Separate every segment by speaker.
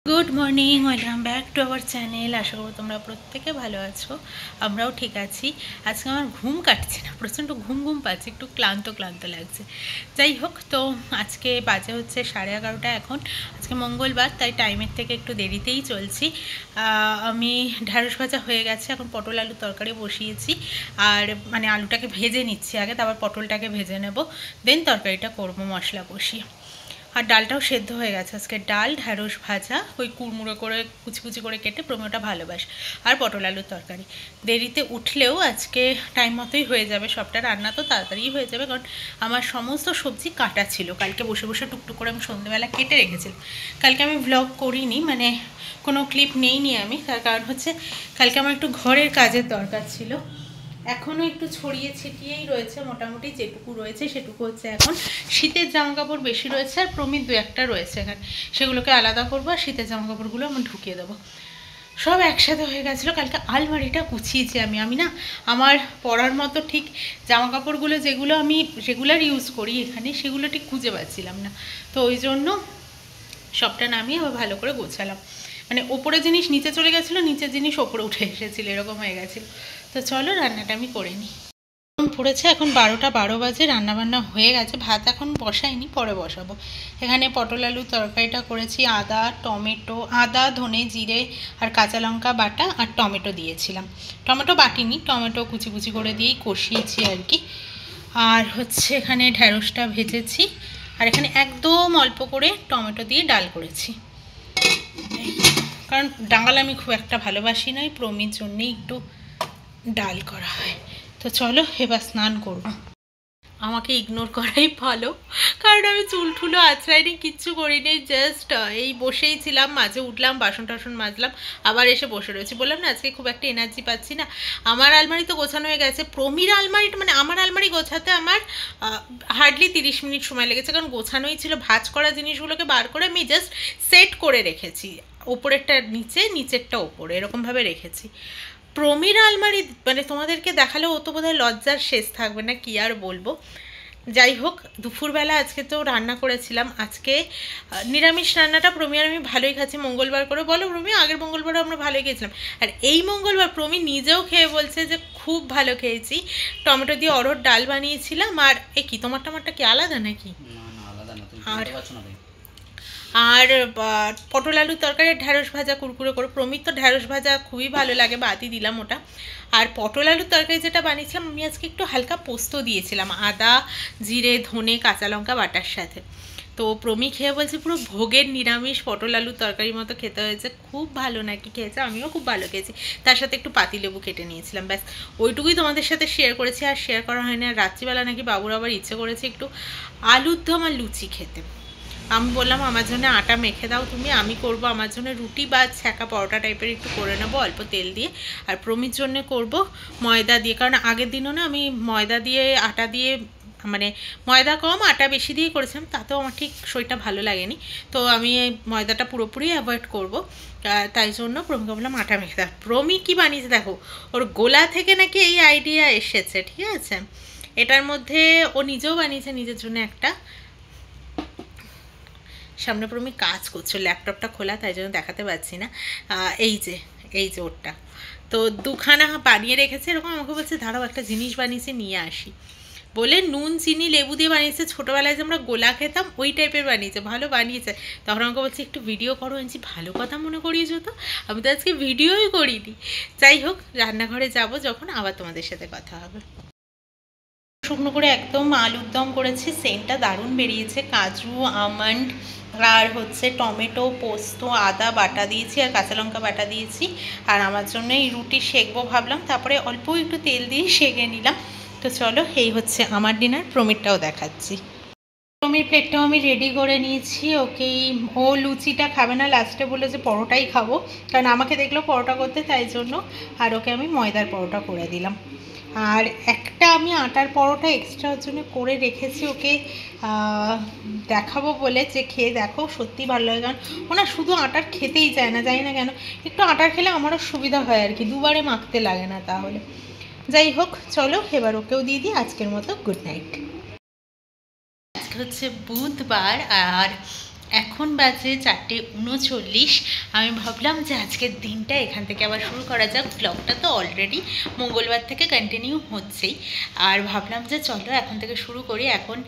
Speaker 1: Good morning, welcome back to our channel. আশা করব তোমরা প্রত্যেকে ভালো আছো, আমরাও ঠিক আছি। আজকে আমার ঘুম কাটছে না, প্রচণ্ড ঘুম পাচ্ছে, একটু ক্লান্ত ক্লান্ত লাগছে। যাই হোক, তো আজকে বাজে হচ্ছে 11:30 এখন। আজকে মঙ্গলবার, তাই টাইমের থেকে একটু দেরিতেই চলছি। আমি ঢ্যাঁড়স ভাজা হয়ে গেছে, এখন পটল আলুর তরকারি বসিয়েছি। আর মানে আলুটাকে ভেজে নিচ্ছি আগে, তারপর পটলটাকে ভেজে নেব, দেন তরকারিটা করবো মশলা কষিয়ে। আর ডালটাও সেদ্ধ হয়ে গেছে। আজকে ডাল, ঢ্যাঁড়স ভাজা, ওই কুড়মুড়ো করে কুচি কুচি করে কেটে, প্রমিওটা ভালোবাসে, আর পটল আলুর তরকারি। দেরিতে উঠলেও আজকে টাইম মতোই হয়ে যাবে সবটা। রান্না তো তাড়াতাড়ি হয়ে যাবে, কারণ আমার সমস্ত সবজি কাটা ছিল। কালকে বসে বসে টুকটুক করে আমি সন্ধ্যেবেলা কেটে রেখেছিলাম। কালকে আমি ভ্লগ করিনি, মানে কোনো ক্লিপ নেইনি আমি। তার কারণ হচ্ছে কালকে আমার একটু ঘরের কাজের দরকার ছিল। এখনও একটু ছড়িয়ে ছিটিয়েই রয়েছে, মোটামুটি যেটুকু রয়েছে সেটুকু হচ্ছে। এখন শীতের জামা কাপড় বেশি রয়েছে, আর প্রমিত 2-1টা রয়েছে এখানে, সেগুলোকে আলাদা করবো, আর শীতের জামা কাপড়গুলো আমি ঢুকিয়ে দেবো। সব একসাথে হয়ে গেছিলো। কালকে আলমারিটা গুছিয়েছি আমি না আমার পরার মতো ঠিক জামা কাপড়গুলো, যেগুলো আমি রেগুলার ইউজ করি এখানে, সেগুলো ঠিক খুঁজে পাচ্ছিলাম না। তো ওই জন্য সবটা নামিয়ে আবার ভালো করে গোছালাম। মানে ওপরে জিনিস নিচে চলে গেছিলো, নিচের জিনিস ওপরে উঠে এসেছিলো, এরকম হয়ে গেছিলো। তো চলো রান্নাটা আমি করে নিই। পড়েছে এখন 12টা 12 বাজে, রান্নাবান্না হয়ে গেছে। ভাত এখন বসাইনি, পরে বসাবো। এখানে পটল আলু তরকারিটা করেছি, আদা ধনে জিরে আর কাঁচা লঙ্কা বাটা, আর টমেটো দিয়েছিলাম। টমেটো বাটিনি, টমেটো কুচি কুচি করে দিয়েই কষিয়েছি আর কি। আর হচ্ছে এখানে ঢ্যাঁড়সটা ভেজেছি, আর এখানে একদম অল্প করে টমেটো দিয়ে ডাল করেছি। কারণ ডাল আমি খুব একটা ভালোবাসি না, প্রমির জন্যেই একটু ডাল করা হয়। তো চলো এবার স্নান করব। আমাকে ইগনোর করাই ভালো, কারণ আমি চুল ঠুলো আঁচড়াইনি, কিচ্ছু করিনি। জাস্ট এই বসেই ছিলাম, মাঝে উঠলাম, বাসন টাসন মাজলাম, আবার এসে বসে রয়েছি। বললাম না আজকে খুব একটা এনার্জি পাচ্ছি না। আমার আলমারি তো গোছানো হয়ে গেছে, প্রমির আলমারিটা মানে আমার আলমারি গোছাতে আমার হার্ডলি 30 মিনিট সময় লেগেছে, কারণ গোছানোই ছিল। ভাঁজ করা জিনিসগুলোকে বার করে আমি জাস্ট সেট করে রেখেছি, ওপরেরটা নিচে, নিচেরটা ওপরে, এরকমভাবে রেখেছি। প্রমির আলমারি মানে তোমাদেরকে দেখালে ও তো বোধহয় লজ্জার শেষ থাকবে না, কি আর বলবো। যাই হোক, দুপুরবেলা আজকে তো রান্না করেছিলাম। আজকে নিরামিষ রান্নাটা প্রমি আর আমি ভালোই খাচ্ছি, মঙ্গলবার করে। বলো প্রমি, আগের মঙ্গলবারও আমরা ভালোই খেয়েছিলাম, আর এই মঙ্গলবার প্রমি নিজেও খেয়ে বলছে যে খুব ভালো খেয়েছি। টমেটো দিয়ে অরহর ডাল বানিয়েছিলাম। আর এ কি তোমারটা কি আলাদা নাকি? আর আর পটল আলুর তরকারি, ঢ্যাঁড়স ভাজা কুরকুরে করে। প্রমিত তো ঢ্যাঁড়স ভাজা খুবই ভালো লাগে, বাদই দিলাম ওটা। আর পটল আলুর তরকারি যেটা বানিয়েছিলাম আমি আজকে, একটু হালকা পোস্ত দিয়েছিলাম, আদা জিরে ধনে কাঁচা লঙ্কা বাটার সাথে। তো প্রমি খেয়ে বলছে পুরো ভোগের নিরামিষ পটল আলুর তরকারির মতো খেতে হয়েছে, খুব ভালো নাকি খেয়েছে। আমিও খুব ভালো খেয়েছি। তার সাথে একটু পাতিলেবু কেটে নিয়েছিলাম, ব্যাস ওইটুকুই তোমাদের সাথে শেয়ার করেছি, আর শেয়ার করা হয়নি। আর রাত্রিবেলা নাকি বাবুর আবার ইচ্ছে করেছে একটু আলুর দম আর লুচি খেতে। আমি বললাম আমার জন্য আটা মেখে দাও তুমি, আমি করব আমার জন্য রুটি বা ছ্যাঁকা পরোটা টাইপের একটু করে নেবো অল্প তেল দিয়ে। আর প্রমির জন্য করব ময়দা দিয়ে, কারণ আগের দিনও না আমি ময়দা দিয়ে আটা দিয়ে, মানে ময়দা কম আটা বেশি দিয়ে করেছিলাম, তাতেও আমার ঠিক শরীরটা ভালো লাগেনি। তো আমি ময়দাটা পুরোপুরি অ্যাভয়েড করব, তাই জন্য প্রমিকে বললাম আটা মেখে দাও। প্রমি কী বানিয়েছে দেখো, ওর গোলা থেকে নাকি এই আইডিয়া এসেছে, ঠিক আছে। এটার মধ্যে ও নিজেও বানিয়েছে নিজের জন্য একটা। সামনে প্রমি কাজ করছো, ল্যাপটপটা খোলা, তাই জন্য দেখাতে পাচ্ছি না। এই যে ওরটা তো দুখানা বানিয়ে রেখেছে এরকম। আমাকে বলছে দাঁড়াও একটা জিনিস বানিয়েছে নিয়ে আসি, বলে নুন চিনি লেবু দিয়ে বানিয়েছে। ছোটোবেলায় যে আমরা গোলা খেতাম ওই টাইপের বানিয়েছে, ভালো বানিয়েছে। তখন আমাকে বলছে একটু ভিডিও করো, আনছি ভালো কথা মনে করিয়েছো তো, আমি তো আজকে ভিডিওই করিনি। যাই হোক, রান্নাঘরে যাব যখন, আবার তোমাদের সাথে কথা হবে। শুকনো করে একদম আলুর দম করেছি, সেন্টটা দারুণ বেরিয়েছে। কাজু আমন্ড আর হচ্ছে টমেটো পোস্ত আদা বাটা দিয়েছি, আর কাঁচা লঙ্কা বাটা দিয়েছি। আর আমার জন্য এই রুটি সেঁকবো ভাবলাম, তারপরে অল্প একটু তেল দিয়ে সেঁকে নিলাম। তো চলো, এই হচ্ছে আমার ডিনার, প্রমিরটাও দেখাচ্ছি। প্রমির প্লেটটাও আমি রেডি করে নিয়েছি। ওকেই, ও লুচিটা খাবে না, লাস্টে বলে যে পরোটাই খাবো, কারণ আমাকে দেখলো পরোটা করতে, তাই জন্য। আর ওকে আমি ময়দার পরোটা করে দিলাম। আর একটা আমি আটার পরোটা এক্সট্রা ওর জন্য করে রেখেছি, ওকে দেখাবো বলে, যে খেয়ে দেখো সত্যি ভালো লাগে। কারণ ওনা শুধু আটার খেতেই চায় না, জানি না কেন। একটু আটার খেলে আমারও সুবিধা হয় আর কি, দুবারে মাখতে লাগে না তাহলে। যাই হোক, চলো এবার ওকেও দিয়ে দিই। আজকের মতো গুড নাইট। আজকে হচ্ছে বুধবার, আর এখন বাজে 4:39। আমি ভাবলাম যে আজকের দিনটা এখান থেকে আবার শুরু করা যাক। ব্লগটা তো অলরেডি মঙ্গলবার থেকে কন্টিনিউ হচ্ছেই, আর ভাবলাম যে চলো এখন থেকে শুরু করি। এখন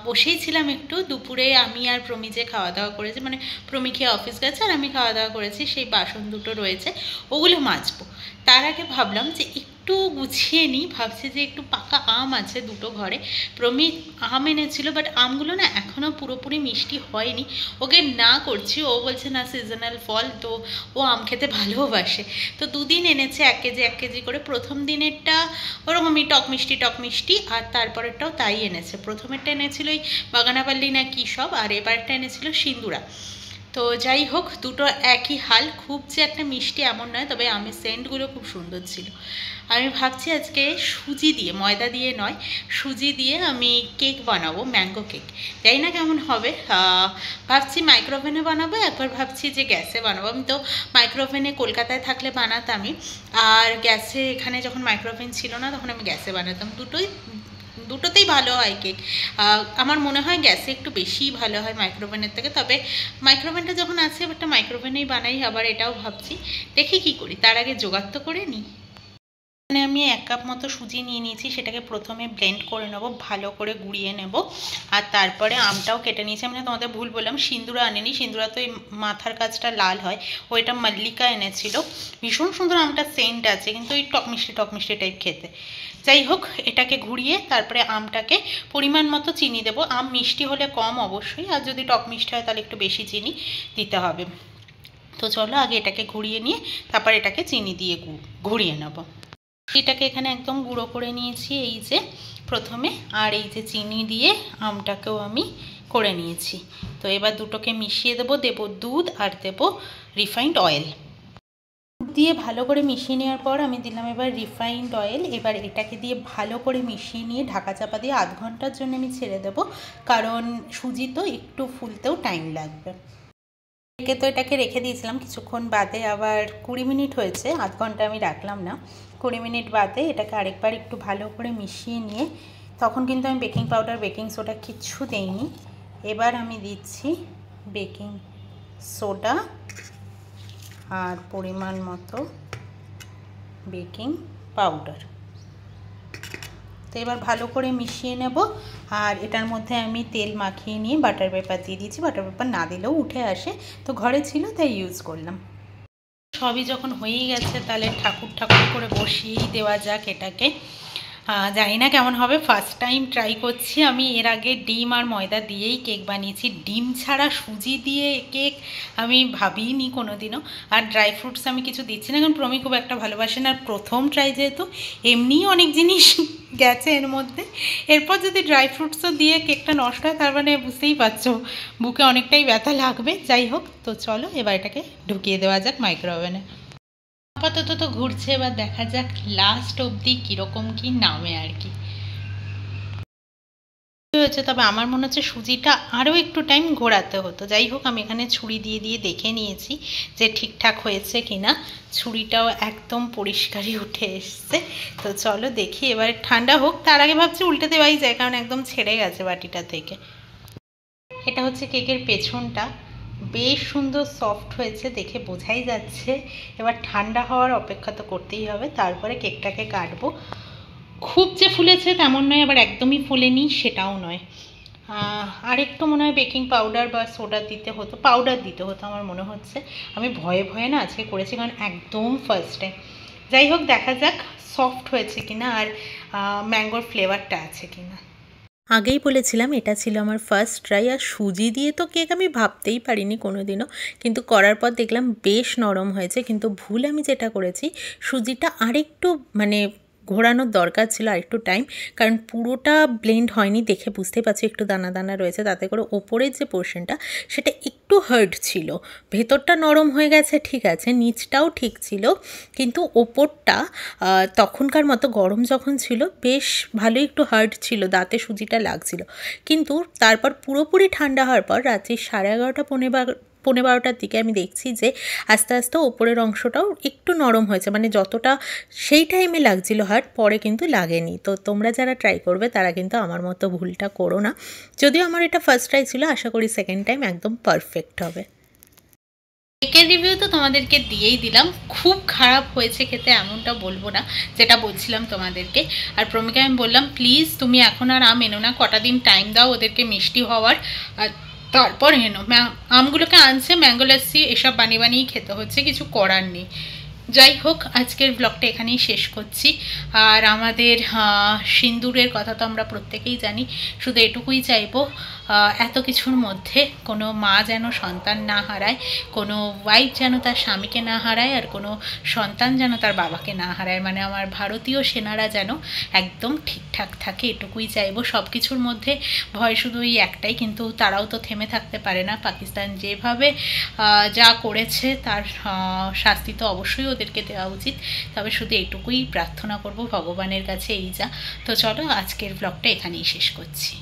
Speaker 1: বসেই ছিলাম একটু, দুপুরে আমি আর প্রমি যে খাওয়া দাওয়া করেছি, মানে প্রমি খেয়ে অফিস গেছে আর আমি খাওয়া দাওয়া করেছি, সেই বাসন দুটো রয়েছে, ওগুলো মাজবো। তার আগে ভাবলাম যে একটু গুছিয়ে নিই, ভাবছি যে একটু পাকা আম আছে দুটো ঘরে। প্রমি আম এনেছিল, বাট আমগুলো না এখনও পুরোপুরি মিষ্টি হয়নি। ওকে না করছি, ও বলছে না সিজনাল ফল, তো ও আম খেতে ভালোবাসে। তো দুদিন এনেছে 1 কেজি করে। প্রথম দিনেরটা ওরকমই টক মিষ্টি, আর তারপরেরটাও তাই এনেছে। প্রথমেরটা এনেছিল ওই বাগানাপাল্লি না কী সব, আর এবারটা এনেছিল সিন্দুরা। তো যাই হোক, দুটো একই হাল, খুব যে একটা মিষ্টি এমন নয়, তবে আমের সেন্টগুলো খুব সুন্দর ছিল। আমি ভাবছি আজকে সুজি দিয়ে, ময়দা দিয়ে নয়, সুজি দিয়ে আমি কেক বানাবো, ম্যাঙ্গো কেক। জানি না কেমন হবে, ভাবছি মাইক্রোওভেনে বানাবো, একবার ভাবছি যে গ্যাসে বানাবো। আমি তো মাইক্রোওভেনে কলকাতায় থাকলে বানাতামই, আর গ্যাসে এখানে যখন মাইক্রোওভেন ছিল না তখন আমি গ্যাসে বানাতাম। দুটোতেই ভালো হয় কেক। আমার মনে হয় গ্যাসে একটু বেশিই ভালো হয় মাইক্রোওভেনের থেকে, তবে মাইক্রোওভেনটা যখন আছে একটা মাইক্রোওভেনেই বানাই। আবার এটাও ভাবছি, দেখি কি করি। তার আগে জোগাড় তো করে নিই। এখানে আমি 1 কাপ মতো সুজি নিয়ে নিয়েছি, সেটাকে প্রথমে ব্লেন্ড করে নেব, ভালো করে গুঁড়িয়ে নেব। আর তারপরে আমটাও কেটে নিয়েছি। আমি তোমাদের ভুল বললাম, সিন্দুরা আনেনি। সিন্দুরা তো এই মাথার কাজটা লাল হয়, ওইটা মল্লিকা এনেছিল। ভীষণ সুন্দর আমটা, সেন্ট আছে, কিন্তু ওই টক মিষ্টি টাইপ খেতে। যাই হোক, এটাকে ঘুরিয়ে তারপরে আমটাকে পরিমাণ মতো চিনি দেবো। আম মিষ্টি হলে কম অবশ্যই, আর যদি টক মিষ্টি হয় তাহলে একটু বেশি চিনি দিতে হবে। তো চলো আগে এটাকে ঘুরিয়ে নিয়ে তারপর এটাকে চিনি দিয়ে ঘুরিয়ে নেবো। এটাকে এখানে একদম গুঁড়ো করে নিয়েছি এই যে প্রথমে, আর এই যে চিনি দিয়ে আমটাকেও আমি করে নিয়েছি। তো এবার দুটোকে মিশিয়ে দেবো দুধ আর দেবো রিফাইন্ড অয়েল। দিয়ে ভালো করে মিশিয়ে নেওয়ার পর আমি দিলাম এবার রিফাইন্ড অয়েল। এবার এটাকে দিয়ে ভালো করে মিশিয়ে নিয়ে ঢাকা চাপা দিয়ে 1/2 ঘন্টার জন্য আমি ছেড়ে দেবো, কারণ সুজি তো একটু ফুলতেও টাইম লাগবে। তো এটাকে রেখে দিয়েছিলাম, কিছুক্ষণ বাদে আবার 20 মিনিট হয়েছে, 1/2 ঘন্টা আমি রাখলাম না। 20 মিনিট বাদে এটাকে আরেকবার একটু ভালো করে মিশিয়ে নিয়ে, তখন কিন্তু আমি বেকিং পাউডার বেকিং সোডা কিচ্ছু দেইনি। এবার আমি দিচ্ছি বেকিং সোডা আর পরিমাণ মতো বেকিং পাউডার। তো এবার ভালো করে মিশিয়ে নেব। আর এটার মধ্যে আমি তেল মাখিয়ে নিয়ে বাটার পেপার দিয়ে দিয়েছি। বাটার পেপার না দিলেও উঠে আসে, তো ঘরে ছিল তাই ইউজ করলাম। সবই যখন হয়েই গেছে তাহলে ঠাকুর করে বসিয়েই দেওয়া যাক এটাকে। জানি না কেমন হবে, ফার্স্ট টাইম ট্রাই করছি। আমি এর আগে ডিম আর ময়দা দিয়েই কেক বানিয়েছি, ডিম ছাড়া সুজি দিয়ে কেক আমি ভাবিনি কোনো দিনও। আর ড্রাই ফ্রুটস আমি কিছু দিচ্ছি না, কারণ প্রমি খুব একটা ভালোবাসেন। আর প্রথম ট্রাই যেহেতু, এমনিই অনেক জিনিস গেছে এর মধ্যে, এরপর যদি ড্রাই ফ্রুটসও দিয়ে কেকটা নষ্ট হয় তার মানে বুঝতেই পারছো বুকে অনেকটাই ব্যথা লাগবে। যাই হোক, তো চলো এবার এটাকে ঢুকিয়ে দেওয়া যাক মাইক্রোওভেনে। আপাতত তো ঘুরছে, এবার দেখা যাক লাস্ট অবধি কীরকম কি নামে আর কি হয়েছে। তবে আমার মনে হচ্ছে সুজিটা আরও একটু টাইম ঘোরাতে হতো। যাই হোক, আমি এখানে ছুরি দিয়ে দেখে নিয়েছি যে ঠিকঠাক হয়েছে কিনা। ছুরিটাও একদম পরিষ্কারই উঠে এসছে। তো চলো দেখি, এবার ঠান্ডা হোক। তার আগে ভাবছি উল্টে দেওয়াই যায়, কারণ একদম ছেড়ে গেছে বাটিটা থেকে। এটা হচ্ছে কেকের পেছনটা, বেশ সুন্দর সফট হয়েছে, দেখে বোঝাই যাচ্ছে। এবার ঠান্ডা হওয়ার অপেক্ষা তো করতেই হবে, তারপরে কেকটাকে কাটবো। খুব যে ফুলেছে তেমন নয়, আবার একদমই ফুলেনি সেটাও নয়। আর একটু মনে হয় বেকিং পাউডার বা সোডা দিতে হতো, পাউডার দিতে হতো আমার মনে হচ্ছে। আমি ভয়ে না আজকে করেছি, কারণ একদম ফার্স্ট টাইম। যাই হোক, দেখা যাক সফট হয়েছে কিনা আর ম্যাঙ্গোর ফ্লেভারটা আছে কিনা। আগেই বলেছিলাম এটা ছিল আমার ফার্স্ট ট্রাই। আর সুজি দিয়ে তো কেক আমি ভাবতেই পারিনি কোনো দিনও, কিন্তু করার পর দেখলাম বেশ নরম হয়েছে। কিন্তু ভুল আমি যেটা করেছি, সুজিটা আরেকটু মানে ঘোরানোর দরকার ছিল, আরেকটু টাইম, কারণ পুরোটা ব্লেন্ড হয়নি। দেখে বুঝতে পারছি একটু দানা দানা রয়েছে, তাতে করে ওপরের যে পোর্শনটা সেটা একটু হার্ড ছিল। ভেতরটা নরম হয়ে গেছে ঠিক আছে, নিচটাও ঠিক ছিল, কিন্তু ওপরটা তখনকার মতো গরম যখন ছিল বেশ ভালোই একটু হার্ড ছিল, দাঁতে সুজিটা লাগছিল। কিন্তু তারপর পুরোপুরি ঠান্ডা হওয়ার পর রাত্রি 11:30 11:15 দিকে আমি দেখছি যে আস্তে আস্তে ওপরের অংশটাও একটু নরম হয়েছে, মানে যতটা সেই টাইমে লাগছিল হার্ড পরে কিন্তু লাগেনি। তো তোমরা যারা ট্রাই করবে তারা কিন্তু আমার মতো ভুলটা করো না। যদিও আমার এটা ফার্স্ট ট্রাই ছিল, আশা করি সেকেন্ড টাইম একদম পারফেক্ট হবে। কেকের রিভিউ তো তোমাদেরকে দিয়েই দিলাম, খুব খারাপ হয়েছে খেতে এমনটা বলবো না, যেটা বলছিলাম তোমাদেরকে। আর প্রমিকে আমি বললাম প্লিজ তুমি এখন আর আম এনো না, কটা দিন টাইম দাও ওদেরকে মিষ্টি হওয়ার, আর তারপর এনো। আমগুলোকে আনছে, ম্যাঙ্গো লাস্সি এসব বানিয়ে বানিয়েই খেতে হচ্ছে, কিছু করার নেই। যাই হোক, আজকের ব্লগটা এখানেই শেষ করছি। আর আমাদের সিঁদুরের কথা তো আমরা প্রত্যেকেই জানি, শুধু এটুকুই চাইবো এত কিছুর মধ্যে কোনো মা যেন সন্তান না হারায়, কোনো ওয়াইফ যেন তার স্বামীকে না হারায়, আর কোনো সন্তান যেন তার বাবাকে না হারায়, মানে আমার ভারতীয় সেনারা যেন একদম ঠিকঠাক থাকে, এটুকুই চাইবো। সব কিছুর মধ্যে ভয় শুধু এই একটাই, কিন্তু তারাও তো থেমে থাকতে পারে না। পাকিস্তান যেভাবে যা করেছে তার শাস্তি তো অবশ্যই ওদেরকে দেওয়া উচিত। তবে শুধু এটুকুই প্রার্থনা করব ভগবানের কাছে, এই যা। তো চলো আজকের ব্লগটা এখানেই শেষ করছি।